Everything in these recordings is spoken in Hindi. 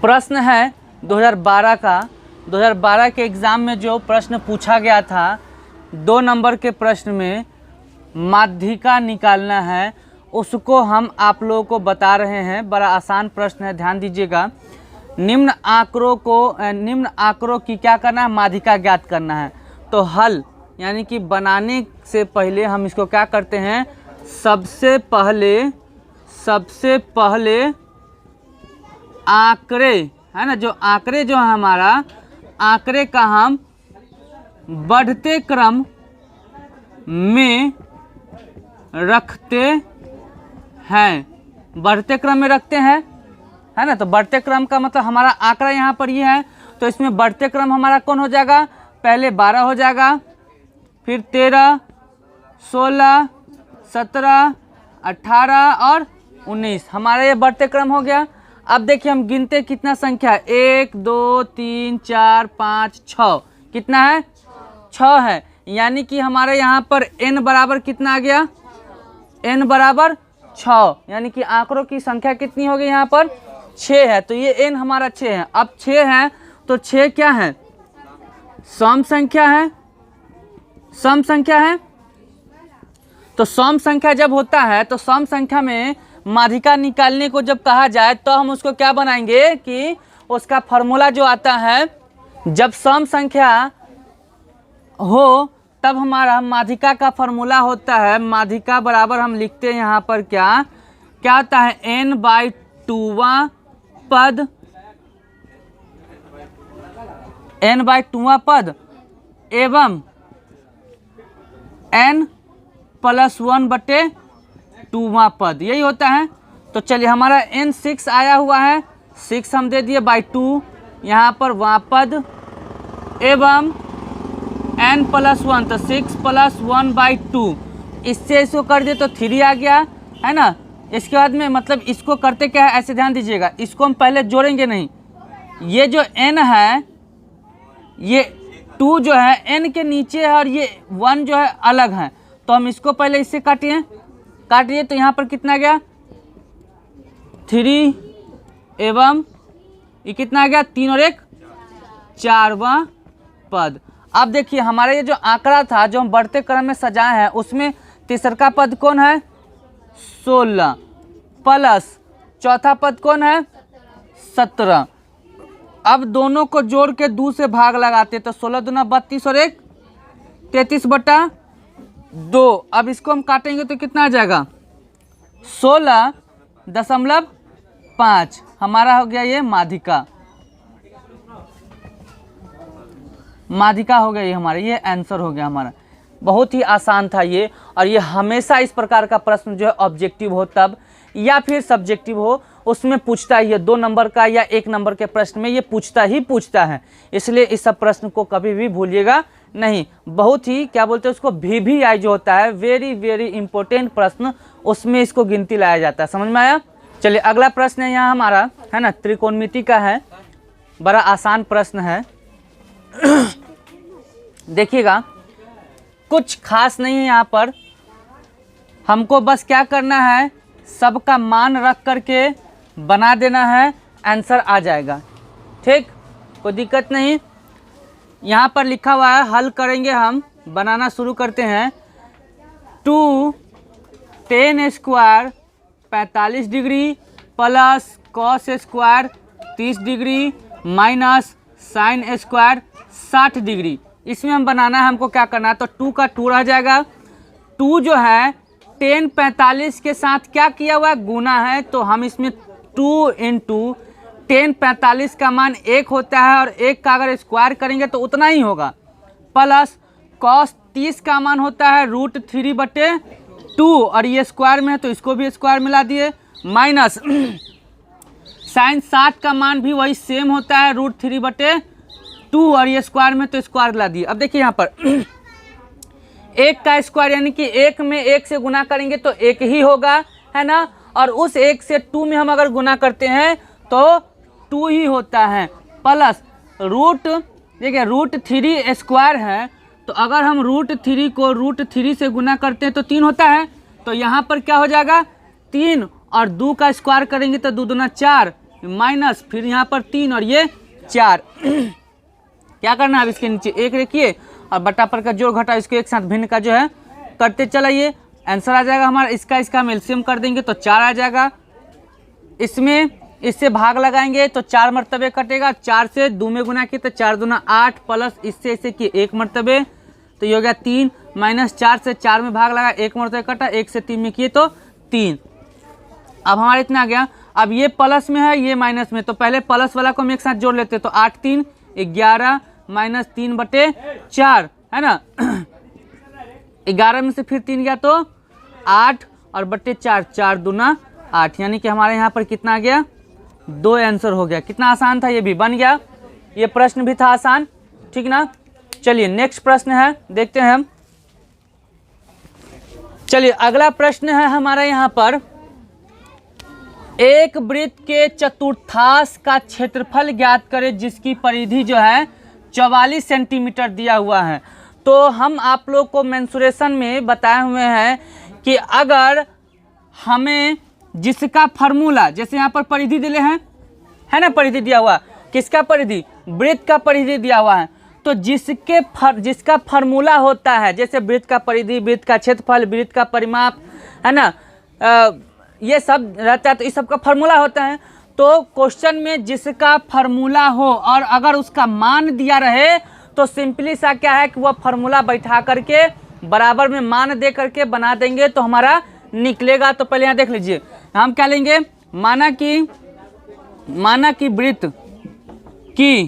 प्रश्न है 2012 का। 2012 के एग्ज़ाम में जो प्रश्न पूछा गया था 2 नंबर के प्रश्न में माध्यिका निकालना है, उसको हम आप लोगों को बता रहे हैं। बड़ा आसान प्रश्न है, ध्यान दीजिएगा। निम्न आंकड़ों की क्या करना है, माध्यिका ज्ञात करना है। तो हल यानी कि बनाने से पहले हम इसको क्या करते हैं, सबसे पहले आंकड़े है ना, जो आंकड़े जो है हमारा, आंकड़े का हम बढ़ते क्रम में रखते हैं, बढ़ते क्रम में रखते हैं, है ना। तो बढ़ते क्रम का मतलब हमारा आंकड़ा यहाँ पर ये है, तो इसमें बढ़ते क्रम हमारा कौन हो जाएगा, पहले 12 हो जाएगा, फिर 13, 16, 17, 18 और 19, हमारा ये बढ़ते क्रम हो गया। अब देखिए हम गिनते कितना संख्या है, 1 2 3 4 5 6, कितना है, 6 है। यानी कि हमारे यहाँ पर n बराबर कितना आ गया, n बराबर 6, यानी कि आंकड़ों की संख्या कितनी होगी यहाँ पर, 6 है। तो ये n हमारा 6 है। अब 6 है तो 6 क्या है, सम संख्या है, सम संख्या है। तो सम संख्या जब होता है तो सम संख्या में माध्यिका निकालने को जब कहा जाए तो हम उसको क्या बनाएंगे कि उसका फॉर्मूला जो आता है, जब सम संख्या हो तब हमारा माध्यिका का फॉर्मूला होता है, माध्यिका बराबर हम लिखते हैं यहाँ पर क्या होता है, n/2वां पद, n/2वां पद एवं n+1/2वां पद, यही होता है। तो चलिए हमारा n 6 आया हुआ है, 6 हम दे दिए /2, यहाँ पर वां पद एवं n+1, तो 6 + 1/2, इससे इसको कर दिए तो 3 आ गया, है ना। इसके बाद में मतलब इसको करते क्या है, ऐसे ध्यान दीजिएगा, इसको हम पहले जोड़ेंगे नहीं, ये जो n है, ये 2 जो है n के नीचे है और ये 1 जो है अलग है, तो हम इसको पहले इससे काटिए तो यहाँ पर कितना आ गया, 3 एवं ये कितना आ गया, 3 और 1 4वां पद। अब देखिए हमारा ये जो आंकड़ा था जो हम बढ़ते क्रम में सजाए हैं, उसमें तीसरा पद कौन है, 16 प्लस चौथा पद कौन है, 17। अब दोनों को जोड़ के 2 से भाग लगाते तो 16 दूना 32 और 1 33/2। अब इसको हम काटेंगे तो कितना आ जाएगा, 16.5 हमारा हो गया ये माध्यिका हो गया, ये हमारा ये आंसर हो गया हमारा। बहुत ही आसान था ये, और ये हमेशा इस प्रकार का प्रश्न जो है ऑब्जेक्टिव हो तब या फिर सब्जेक्टिव हो उसमें पूछता ही है, 2 नंबर का या 1 नंबर के प्रश्न में ये पूछता है। इसलिए इस सब प्रश्न को कभी भी भूलिएगा नहीं। बहुत ही क्या बोलते हैं उसको, VVI जो होता है, वेरी वेरी इंपॉर्टेंट प्रश्न, उसमें इसको गिनती लाया जाता है। समझ में आया। चलिए अगला प्रश्न है यहाँ हमारा, है ना, त्रिकोणमिति का है, बड़ा आसान प्रश्न है। देखिएगा कुछ खास नहीं है यहाँ पर, हमको बस क्या करना है, सबका मान रख करके बना देना है, आंसर आ जाएगा, ठीक, कोई दिक्कत नहीं। यहाँ पर लिखा हुआ है, हल करेंगे हम, बनाना शुरू करते हैं। 2 tan² 45 degree plus cos² 30 degree minus sin² 60 degree, इसमें हम बनाना है, हमको क्या करना है, तो 2 का 2 रह जाएगा। 2 जो है tan 45 के साथ क्या किया हुआ है, गुना है, तो हम इसमें 2 × tan 45 का मान 1 होता है और 1 का अगर स्क्वायर करेंगे तो उतना ही होगा, प्लस cos 30 का मान होता है √3/2 और ये स्क्वायर में है तो इसको भी स्क्वायर मिला दिए, माइनस sin 60 का मान भी वही सेम होता है √3/2 और ये स्क्वायर में तो स्क्वायर ला दिए। अब देखिए यहाँ पर 1 का स्क्वायर यानी कि 1 में 1 से गुना करेंगे तो 1 ही होगा, है ना, और उस 1 से 2 में हम अगर गुना करते हैं तो 2 ही होता है, प्लस देखिए √3² है, तो अगर हम √3 को √3 से गुना करते हैं तो 3 होता है, तो यहाँ पर क्या हो जाएगा 3 और 2 का स्क्वायर करेंगे तो 2 दूना 4 माइनस, फिर यहाँ पर 3 और ये 4। क्या करना है, अब इसके नीचे 1 रखिए और बटा पर का जोड़ घटा इसको एक साथ भिन्न का जो है करते चलाइए। आंसर आ जाएगा हमारा, इसका हम एलसीएम कर देंगे तो 4 आ जाएगा। इसमें इससे भाग लगाएंगे तो 4 मरतबे कटेगा, 4 से 2 में गुना किए तो 4 दूना 8 प्लस इससे इसे किए 1 मरतबे तो ये हो गया 3, माइनस 4 से 4 में भाग लगा 1 मरतबे कटा, 1 से 3 में किए तो 3। अब हमारा इतना आ गया। अब ये प्लस में है ये माइनस में, तो पहले प्लस वाला को हम एक साथ जोड़ लेते तो 8 3 11 माइनस 3/4 है ना। 11 में से फिर 3 गया तो 8 और बटे 4, 4 दूना 8, यानी कि हमारे यहाँ पर कितना आ गया 2 आंसर हो गया। कितना आसान था, ये भी बन गया। ये प्रश्न भी था आसान, ठीक ना। चलिए नेक्स्ट प्रश्न है, देखते हैं हम। चलिए अगला प्रश्न है हमारा यहाँ पर, एक वृत्त के चतुर्थांश का क्षेत्रफल ज्ञात करें जिसकी परिधि जो है 44 सेंटीमीटर दिया हुआ है। तो हम आप लोग को मेंसुरेशन में बताए हुए हैं कि अगर हमें जिसका फार्मूला, जैसे यहाँ पर परिधि दिले हैं है ना, परिधि दिया हुआ, किसका परिधि, वृत्त का परिधि दिया हुआ है, तो जिसका फार्मूला होता है, जैसे वृत्त का परिधि, वृत्त का क्षेत्रफल, वृत्त का परिमाप है ना, ये सब रहता है, तो इस सब का फार्मूला होता है। तो क्वेश्चन में जिसका फार्मूला हो और अगर उसका मान दिया रहे तो सिंपली सा क्या है कि वह फार्मूला बैठा करके बराबर में मान दे करके बना देंगे तो हमारा निकलेगा। तो पहले यहाँ देख लीजिए, हम क्या लेंगे, माना कि वृत्त की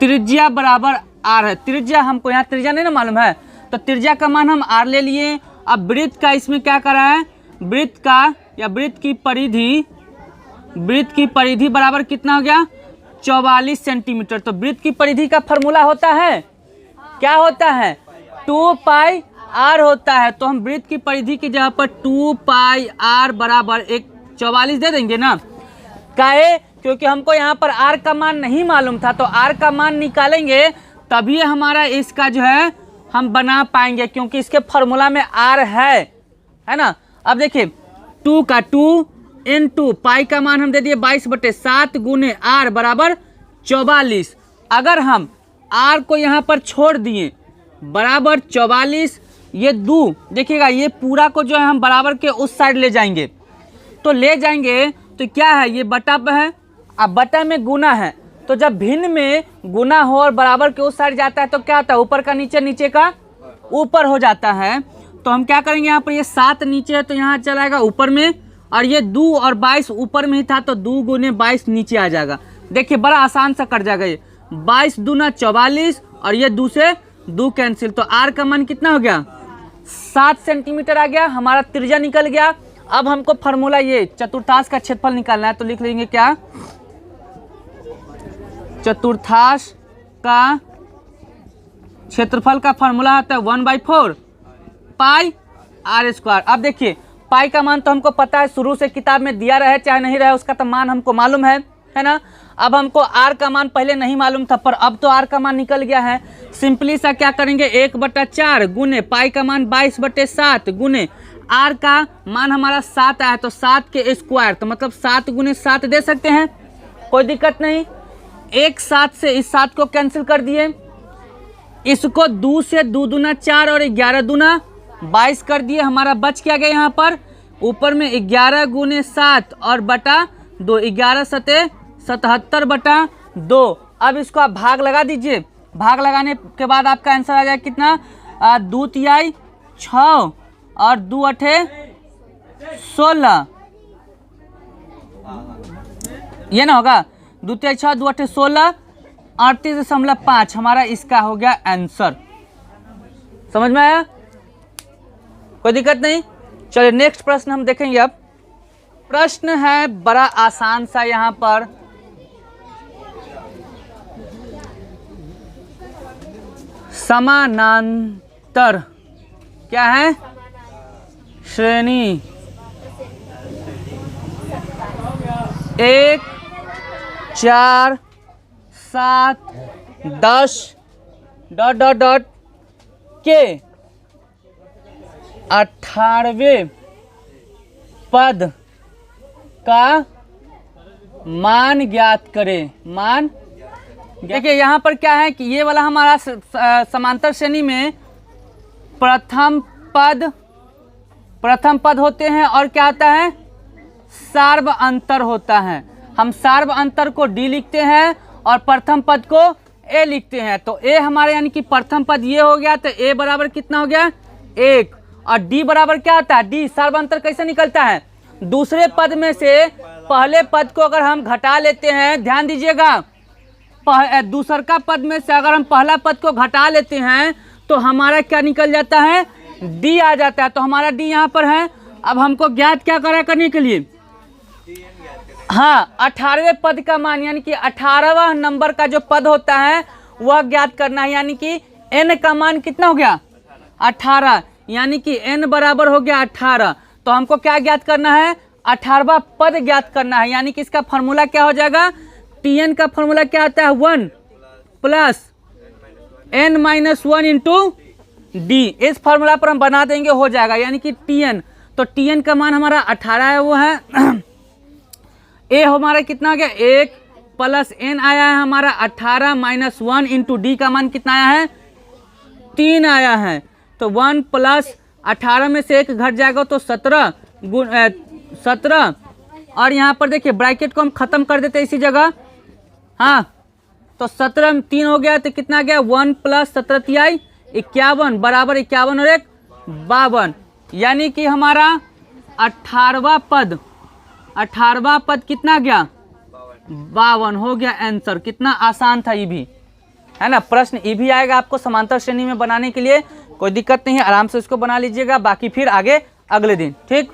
त्रिज्या बराबर r है। त्रिज्या हमको यहाँ त्रिज्या नहीं ना मालूम है, तो त्रिज्या का मान हम r ले लिए। अब वृत्त का इसमें क्या करा है, वृत्त का या वृत्त की परिधि बराबर कितना हो गया 44 सेंटीमीटर। तो वृत्त की परिधि का फार्मूला होता है, क्या होता है 2 पाई r होता है। तो हम वृत्त की परिधि की जगह पर 2 पाई r बराबर 44 दे देंगे ना। काहे, क्योंकि हमको यहाँ पर r का मान नहीं मालूम था, तो r का मान निकालेंगे तभी हमारा इसका जो है हम बना पाएंगे, क्योंकि इसके फार्मूला में r है ना। अब देखिए 2 का 2 इंटू पाई का मान हम दे दिए 22/7 गुने r बराबर 44। अगर हम r को यहाँ पर छोड़ दिए बराबर 44, ये 2 देखिएगा, ये पूरा को जो है हम बराबर के उस साइड ले जाएंगे, तो ले जाएंगे तो क्या है, ये बटा पे है, अब बटा में गुना है, तो जब भिन्न में गुना हो और बराबर के उस साइड जाता है तो क्या होता है, ऊपर का नीचे, नीचे का ऊपर हो जाता है। तो हम क्या करेंगे, यहाँ पर ये 7 नीचे है तो यहाँ चलाएगा ऊपर में, और ये 2 और 22 ऊपर में ही था तो 2 गुने 22 नीचे आ जाएगा। देखिए बड़ा आसान सा कट जाएगा, ये 22 दूना 44 और ये 2 से 2 कैंसिल, तो r का मान कितना हो गया 7 सेंटीमीटर आ गया, हमारा त्रिज्या निकल गया। अब हमको फार्मूला ये चतुर्थांश का क्षेत्रफल निकालना है, तो लिख लेंगे क्या, चतुर्थांश का क्षेत्रफल का फार्मूला होता है 1/4 पाई r²। अब देखिए पाई का मान तो हमको पता है, शुरू से किताब में दिया रहे चाहे नहीं रहे उसका तो मान हमको मालूम है ना। अब हमको r का मान पहले नहीं मालूम था, पर अब तो r का मान निकल गया है। सिंपली सा क्या करेंगे 1/4 गुने पाई का मान 22/7 गुने r का मान हमारा 7 आया तो 7 के स्क्वायर, तो मतलब 7 गुने 7 दे सकते हैं, कोई दिक्कत नहीं। एक 7 से इस 7 को कैंसिल कर दिए, इसको 2 से 2 दूना 4 और 11 दूना 22 कर दिए, हमारा बच क्या गया यहाँ पर ऊपर में 11 गुने 7 और बटा 2, 11 सते 77/2। अब इसको आप भाग लगा दीजिए, भाग लगाने के बाद आपका आंसर आ जाएगा कितना, 2 तिहाई 6 और 2 अठे 16, ये ना होगा 2 तिहाई 6 2 अठे 16 38.5 हमारा इसका हो गया आंसर। समझ में आया, कोई दिक्कत नहीं। चलिए नेक्स्ट प्रश्न हम देखेंगे। अब प्रश्न है बड़ा आसान सा, यहाँ पर समानांतर क्या है श्रेणी 1 4 7 10 ... के 18वें पद का मान ज्ञात करें, मान। देखिए यहाँ पर क्या है कि ये वाला हमारा समांतर श्रेणी में प्रथम पद होते हैं और क्या होता है, सार्व अंतर होता है। हम सार्व अंतर को डी लिखते हैं और प्रथम पद को ए लिखते हैं। तो ए हमारे यानी कि प्रथम पद ये हो गया, तो ए बराबर कितना हो गया 1, और डी बराबर क्या होता है, डी सार्व अंतर कैसे निकलता है, दूसरे पद में से पहले पद को अगर हम घटा लेते हैं, ध्यान दीजिएगा, दूसर का पद में से अगर हम पहला पद को घटा लेते हैं तो हमारा क्या निकल जाता है, डी आ जाता है। तो हमारा डी यहाँ पर है। अब हमको ज्ञात क्या करने के लिए, हाँ 18वें पद का मान, यानी कि 18वां नंबर का जो पद होता है वह ज्ञात करना है। यानी कि n का मान कितना हो गया 18, यानी कि n बराबर हो गया 18। तो हमको क्या ज्ञात करना है, 18वां पद ज्ञात करना है। यानी कि इसका फॉर्मूला क्या हो जाएगा, tn का फॉर्मूला क्या आता है 1 प्लस n-1 इंटू डी। इस फॉर्मूला पर हम बना देंगे, हो जाएगा, यानी कि tn। तो tn का मान हमारा 18 है, वो है ए हमारा कितना हो गया 1 प्लस n आया है हमारा 18 माइनस 1 इंटू डी का मान कितना आया है 3 आया है। तो 1 प्लस 18 में से 1 घट जाएगा तो 17 और यहाँ पर देखिए ब्रैकेट को हम खत्म कर देते हैं इसी जगह, हाँ। तो 17 में 3 हो गया तो कितना गया 1 प्लस 17 तिहाई 51 बराबर 51 और 1 52। यानी कि हमारा 18वां पद कितना गया 52 हो गया आंसर। कितना आसान था, ये भी है ना, प्रश्न ये भी आएगा आपको समांतर श्रेणी में बनाने के लिए, कोई दिक्कत नहीं है, आराम से इसको बना लीजिएगा। बाकी फिर आगे अगले दिन, ठीक।